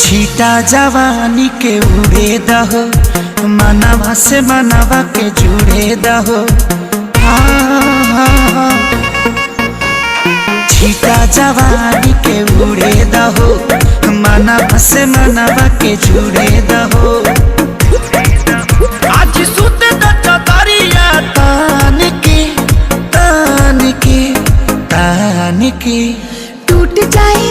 छीटा जवानी के उड़े दहो, मनवा से मनवा के जुड़े दहो। छीटा जवानी के उड़े दहो, मनवा से मनवा के जुड़े दहो। आज सुते द चदरिया तान के टूट जाए